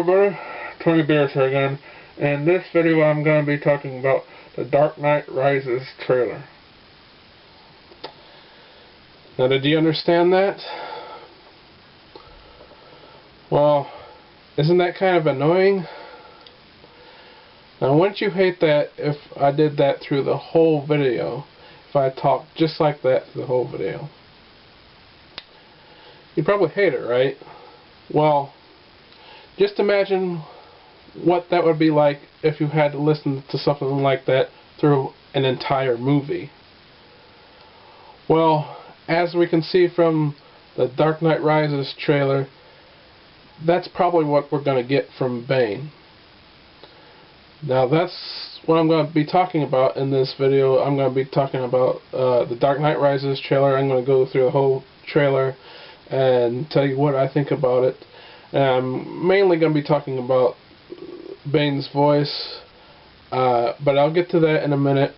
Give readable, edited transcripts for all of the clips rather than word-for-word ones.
everybody, Tony Bears here again. In this video I'm going to be talking about the Dark Knight Rises trailer. Now, did you understand that? Well, isn't that kind of annoying? Now, wouldn't you hate that if I did that through the whole video? If I talked just like that through the whole video? You'd probably hate it, right? Well, just imagine what that would be like if you had to listen to something like that through an entire movie. Well, as we can see from the Dark Knight Rises trailer, that's probably what we're going to get from Bane. Now, that's what I'm going to be talking about in this video. I'm going to be talking about the Dark Knight Rises trailer. I'm going to go through the whole trailer and tell you what I think about it. And I'm mainly going to be talking about Bane's voice, but I'll get to that in a minute.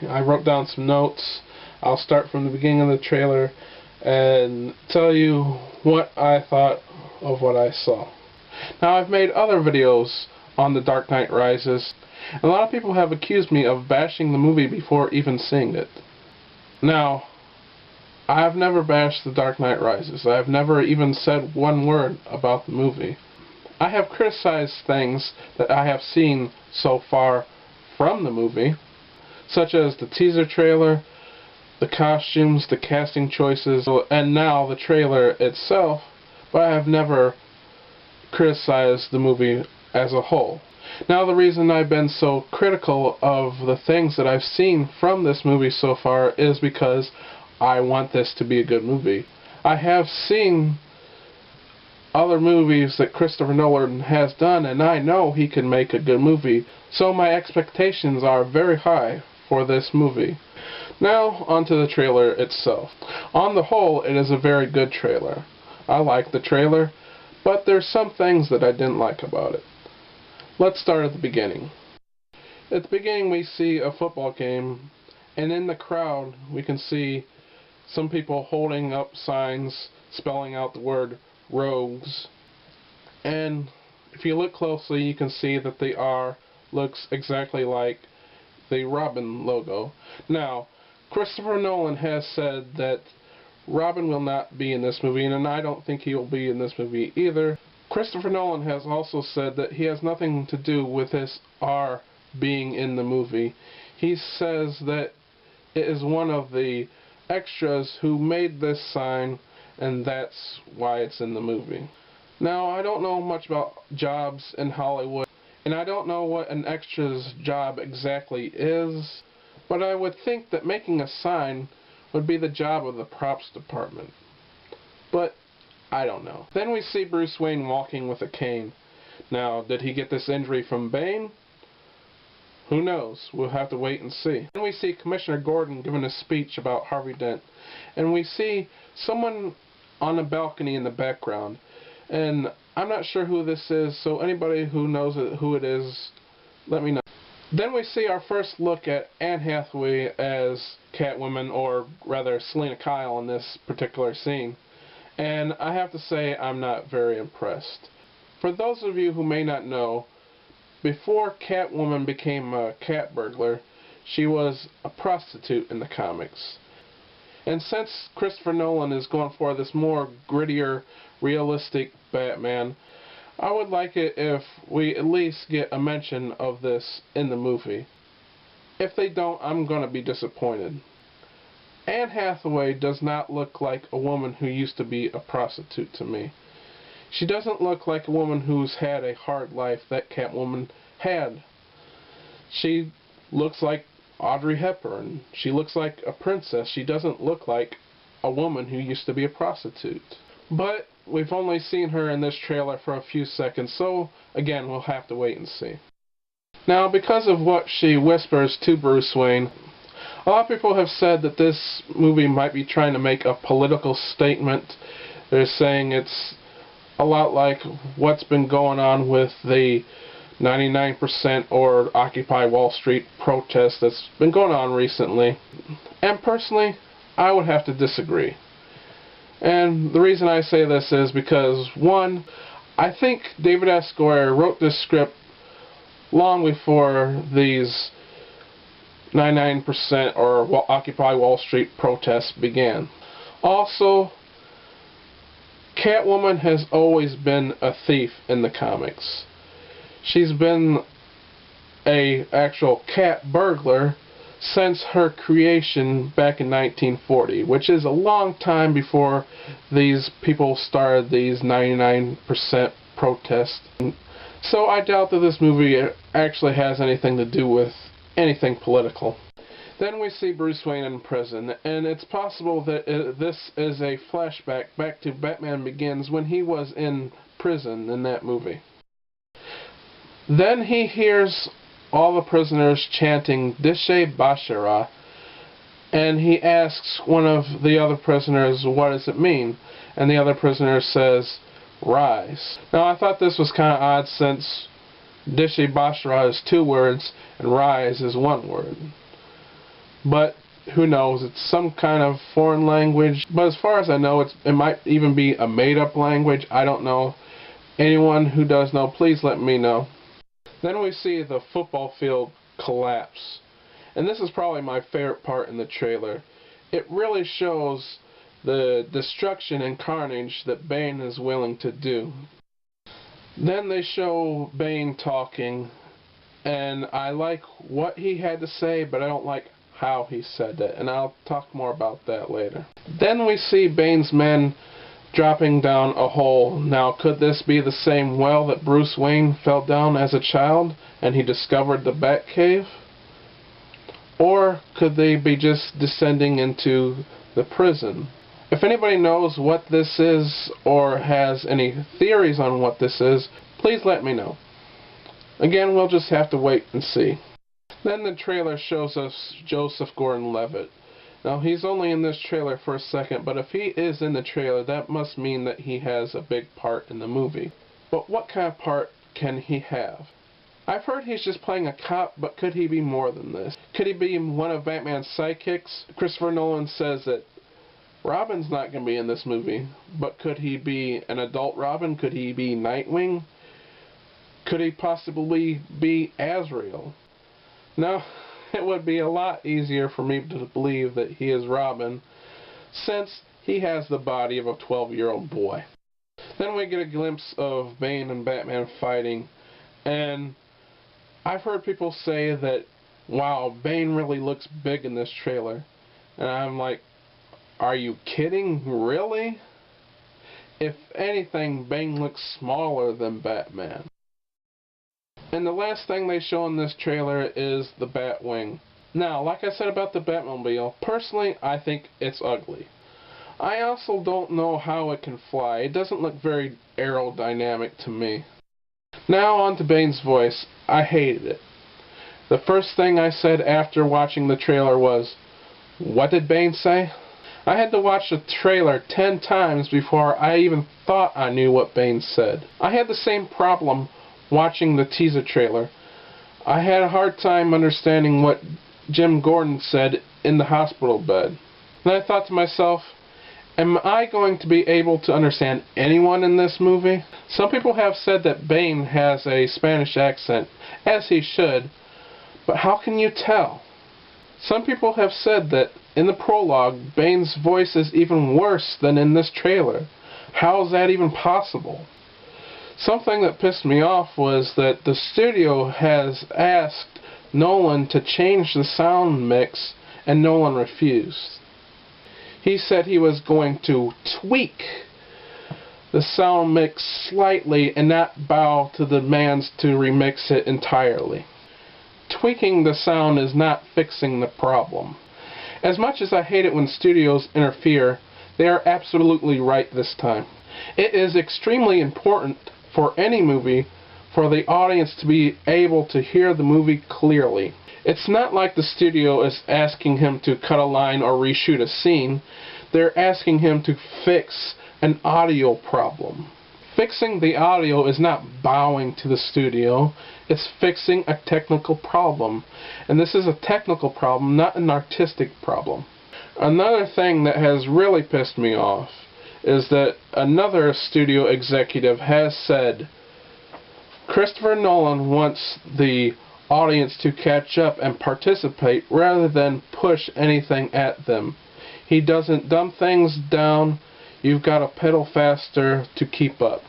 I wrote down some notes. I'll start from the beginning of the trailer and tell you what I thought of what I saw. Now, I've made other videos on The Dark Knight Rises, and a lot of people have accused me of bashing the movie before even seeing it. Now, I've never bashed The Dark Knight Rises. I've never even said one word about the movie. I have criticized things that I have seen so far from the movie, such as the teaser trailer, the costumes, the casting choices, and now the trailer itself, but I have never criticized the movie as a whole. Now, the reason I've been so critical of the things that I've seen from this movie so far is because I want this to be a good movie. I have seen other movies that Christopher Nolan has done, and I know he can make a good movie, so my expectations are very high for this movie. Now, onto the trailer itself. On the whole, it is a very good trailer. I like the trailer, but there's some things that I didn't like about it. Let's start at the beginning. At the beginning, we see a football game, and in the crowd, we can see some people holding up signs spelling out the word rogues. And if you look closely, you can see that they looks exactly like the Robin logo. Now, Christopher Nolan has said that Robin will not be in this movie, and I don't think he will be in this movie either. Christopher Nolan has also said that he has nothing to do with this R being in the movie. He says that it is one of the extras who made this sign, and that's why it's in the movie. Now, I don't know much about jobs in Hollywood, and I don't know what an extra's job exactly is, but I would think that making a sign would be the job of the props department. But I don't know. Then we see Bruce Wayne walking with a cane. Now, did he get this injury from Bane? Who knows? We'll have to wait and see. Then we see Commissioner Gordon giving a speech about Harvey Dent. And we see someone on a balcony in the background. And I'm not sure who this is, so anybody who knows who it is, let me know. Then we see our first look at Anne Hathaway as Catwoman, or rather Selina Kyle in this particular scene. And I have to say, I'm not very impressed. For those of you who may not know, before Catwoman became a cat burglar, she was a prostitute in the comics. And since Christopher Nolan is going for this more grittier, realistic Batman, I would like it if we at least get a mention of this in the movie. If they don't, I'm going to be disappointed. Anne Hathaway does not look like a woman who used to be a prostitute to me. She doesn't look like a woman who's had a hard life that Catwoman had. She looks like Audrey Hepburn. She looks like a princess. She doesn't look like a woman who used to be a prostitute. But we've only seen her in this trailer for a few seconds, so again, we'll have to wait and see. Now, because of what she whispers to Bruce Wayne, a lot of people have said that this movie might be trying to make a political statement. They're saying it's a lot like what's been going on with the 99% or Occupy Wall Street protest that's been going on recently. And personally, I would have to disagree. And the reason I say this is because, one, I think David S. Goyer wrote this script long before these 99% or Occupy Wall Street protests began. Also, Catwoman has always been a thief in the comics. She's been an actual cat burglar since her creation back in 1940, which is a long time before these people started these 99% protests. So I doubt that this movie actually has anything to do with anything political. Then we see Bruce Wayne in prison, and it's possible that this is a flashback back to Batman Begins when he was in prison in that movie. Then he hears all the prisoners chanting Dishe Bashara, and he asks one of the other prisoners, what does it mean? And the other prisoner says, rise. Now I thought this was kind of odd since Dishe Bashara is 2 words and rise is 1 word. But who knows, it's some kind of foreign language. But as far as I know, it might even be a made-up language. I don't know. Anyone who does know, please let me know. Then we see the football field collapse. And this is probably my favorite part in the trailer. It really shows the destruction and carnage that Bane is willing to do. Then they show Bane talking, and I like what he had to say, but I don't like how he said it, and I'll talk more about that later. Then we see Bane's men dropping down a hole. Now, could this be the same well that Bruce Wayne fell down as a child and he discovered the Batcave? Or could they be just descending into the prison? If anybody knows what this is or has any theories on what this is, please let me know. Again, we'll just have to wait and see. Then the trailer shows us Joseph Gordon-Levitt. Now, he's only in this trailer for a second, but if he is in the trailer, that must mean that he has a big part in the movie. But what kind of part can he have? I've heard he's just playing a cop, but could he be more than this? Could he be one of Batman's sidekicks? Christopher Nolan says that Robin's not going to be in this movie, but could he be an adult Robin? Could he be Nightwing? Could he possibly be Azrael? Now, it would be a lot easier for me to believe that he is Robin, since he has the body of a 12-year-old boy. Then we get a glimpse of Bane and Batman fighting, and I've heard people say that, wow, Bane really looks big in this trailer. And I'm like, are you kidding? Really? If anything, Bane looks smaller than Batman. And the last thing they show in this trailer is the Batwing. Now, like I said about the Batmobile, personally, I think it's ugly. I also don't know how it can fly. It doesn't look very aerodynamic to me. Now on to Bane's voice. I hated it. The first thing I said after watching the trailer was, what did Bane say? I had to watch the trailer 10 times before I even thought I knew what Bane said. I had the same problem watching the teaser trailer. I had a hard time understanding what Jim Gordon said in the hospital bed. And I thought to myself, am I going to be able to understand anyone in this movie? Some people have said that Bane has a Spanish accent, as he should, but how can you tell? Some people have said that in the prologue, Bane's voice is even worse than in this trailer. How is that even possible? Something that pissed me off was that the studio has asked Nolan to change the sound mix, and Nolan refused. He said he was going to tweak the sound mix slightly and not bow to the demands to remix it entirely. Tweaking the sound is not fixing the problem. As much as I hate it when studios interfere, they are absolutely right this time. It is extremely important for any movie for the audience to be able to hear the movie clearly. It's not like the studio is asking him to cut a line or reshoot a scene. They're asking him to fix an audio problem. Fixing the audio is not bowing to the studio. It's fixing a technical problem. And this is a technical problem, not an artistic problem. Another thing that has really pissed me off is that another studio executive has said Christopher Nolan wants the audience to catch up and participate rather than push anything at them. He doesn't dumb things down. You've got to pedal faster to keep up.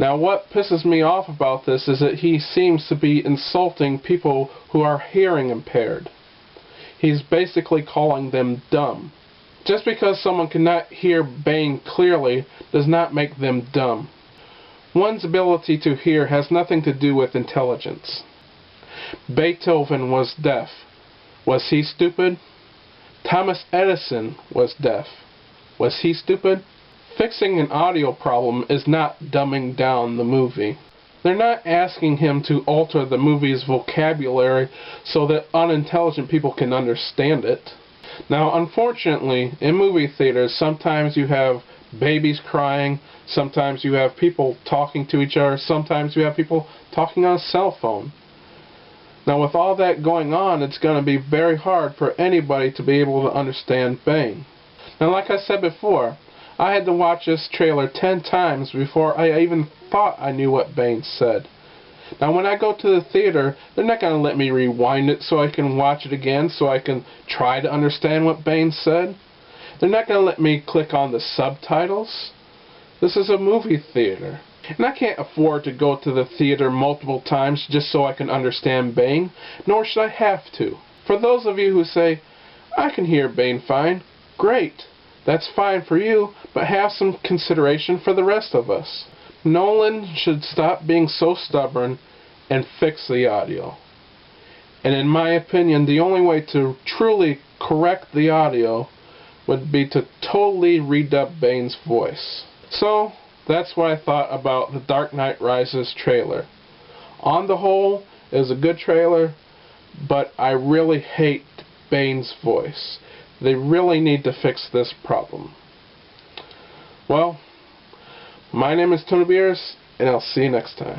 Now, what pisses me off about this is that he seems to be insulting people who are hearing impaired. He's basically calling them dumb. Just because someone cannot hear Bane clearly does not make them dumb. One's ability to hear has nothing to do with intelligence. Beethoven was deaf. Was he stupid? Thomas Edison was deaf. Was he stupid? Fixing an audio problem is not dumbing down the movie. They're not asking him to alter the movie's vocabulary so that unintelligent people can understand it. Now, unfortunately, in movie theaters, sometimes you have babies crying, sometimes you have people talking to each other, sometimes you have people talking on a cell phone. Now, with all that going on, it's going to be very hard for anybody to be able to understand Bane. Now, like I said before, I had to watch this trailer 10 times before I even thought I knew what Bane said. Now, when I go to the theater, they're not going to let me rewind it so I can watch it again, so I can try to understand what Bane said. They're not going to let me click on the subtitles. This is a movie theater. And I can't afford to go to the theater multiple times just so I can understand Bane, nor should I have to. For those of you who say, I can hear Bane fine, great. That's fine for you, but have some consideration for the rest of us. Nolan should stop being so stubborn and fix the audio. And in my opinion, the only way to truly correct the audio would be to totally redub Bane's voice. So, that's what I thought about the Dark Knight Rises trailer. On the whole, it was a good trailer, but I really hate Bane's voice. They really need to fix this problem. Well, my name is Tony Beers, and I'll see you next time.